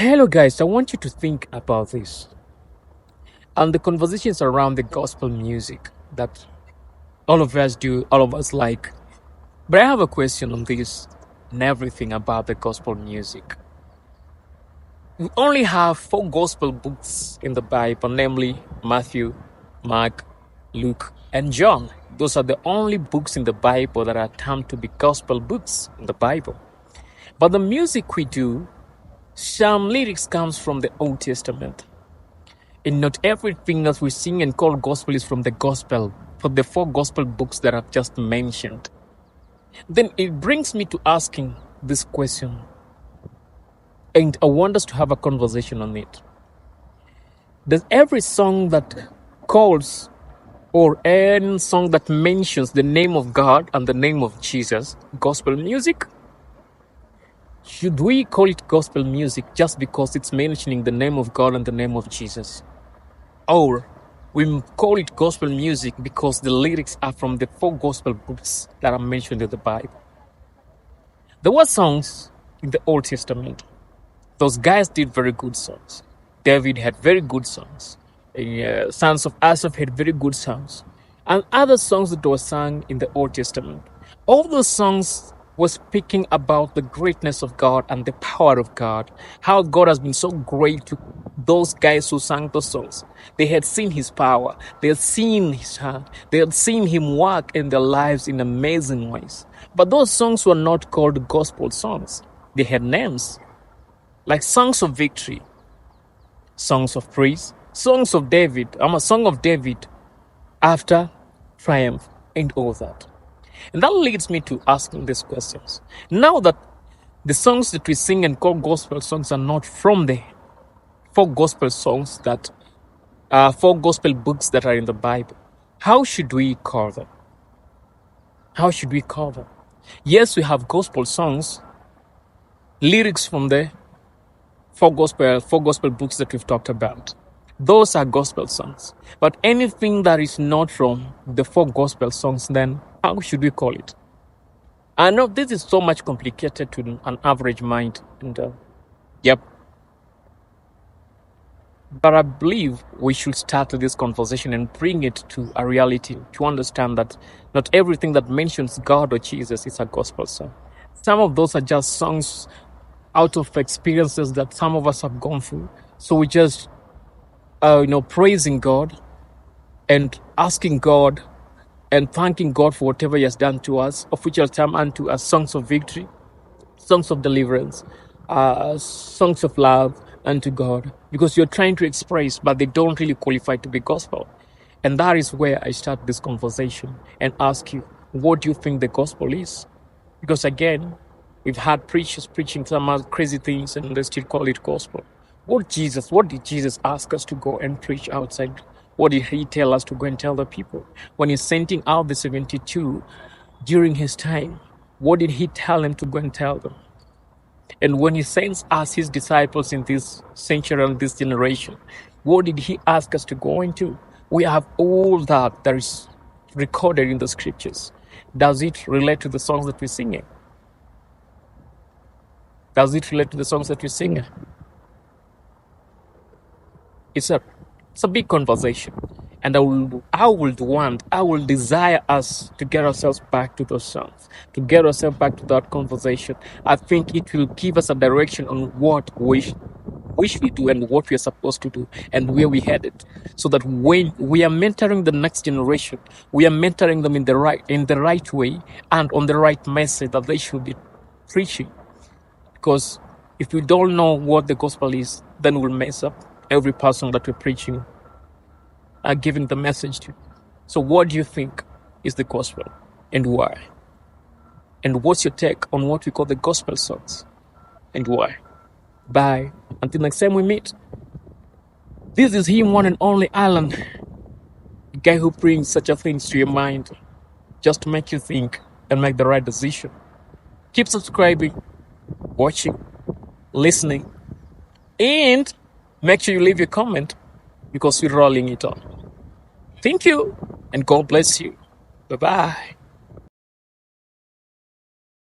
Hello, guys. I want you to think about this and the conversations around the gospel music that all of us do, all of us like. But I have a question on this and everything about the gospel music. We only have four gospel books in the Bible, namely Matthew, Mark, Luke, and John. Those are the only books in the Bible that are termed to be gospel books in the Bible. But the music we do, some lyrics comes from the Old Testament. And not everything that we sing and call gospel is from the gospel, for the four gospel books that I've just mentioned. Then it brings me to asking this question, and I want us to have a conversation on it. Does every song that calls or any song that mentions the name of God and the name of Jesus gospel music? Should we call it gospel music just because it's mentioning the name of God and the name of Jesus? Or we call it gospel music because the lyrics are from the four gospel books that are mentioned in the Bible? There were songs in the Old Testament. Those guys did very good songs. David had very good songs. Sons of Asaph had very good songs. And other songs that were sung in the Old Testament. All those songs were speaking about the greatness of God and the power of God. How God has been so great to those guys who sang those songs. They had seen his power. They had seen his hand. They had seen him work in their lives in amazing ways. But those songs were not called gospel songs. They had names like songs of victory, songs of praise, songs of David. I'm a song of David after triumph and all that. And that leads me to asking these questions. Now that the songs that we sing and call gospel songs are not from the four gospel songs that four gospel books that are in the Bible, how should we call them? How should we call them? Yes, we have gospel songs, lyrics from the four gospel books that we've talked about. Those are gospel songs. But anything that is not from the four gospel songs, then how should we call it? I know this is so much complicated to an average mind. And yep. But I believe we should start this conversation and bring it to a reality to understand that not everything that mentions God or Jesus is a gospel song. Some of those are just songs out of experiences that some of us have gone through. So we just, praising God and asking God and thanking God for whatever he has done to us, of which are termed unto as songs of victory, songs of deliverance, songs of love unto God, because you're trying to express, but they don't really qualify to be gospel. And that is where I start this conversation and ask you, what do you think the gospel is? Because again, we've had preachers preaching some other crazy things and they still call it gospel. What did Jesus ask us to go and preach outside? What did he tell us to go and tell the people? When he's sending out the 72 during his time, what did he tell them to go and tell them? And when he sends us his disciples in this century and this generation, what did he ask us to go into? We have all that is recorded in the scriptures. Does it relate to the songs that we're singing? Does it relate to the songs that we're singing? It's a big conversation. And I will desire us to get ourselves back to those songs, to get ourselves back to that conversation. I think it will give us a direction on what we should do and what we are supposed to do and where we headed. So that when we are mentoring the next generation, we are mentoring them in the right way and on the right message that they should be preaching. Because if we don't know what the gospel is, then we'll mess up every person that we're preaching, giving the message to. So what do you think is the gospel and why? And what's your take on what we call the gospel songs and why? Bye. Until next time we meet. This is him, one and only Alan, the guy who brings such a things to your mind just to make you think and make the right decision. Keep subscribing, watching, listening, and make sure you leave your comment because we're rolling it on. Thank you, and God bless you. Bye-bye.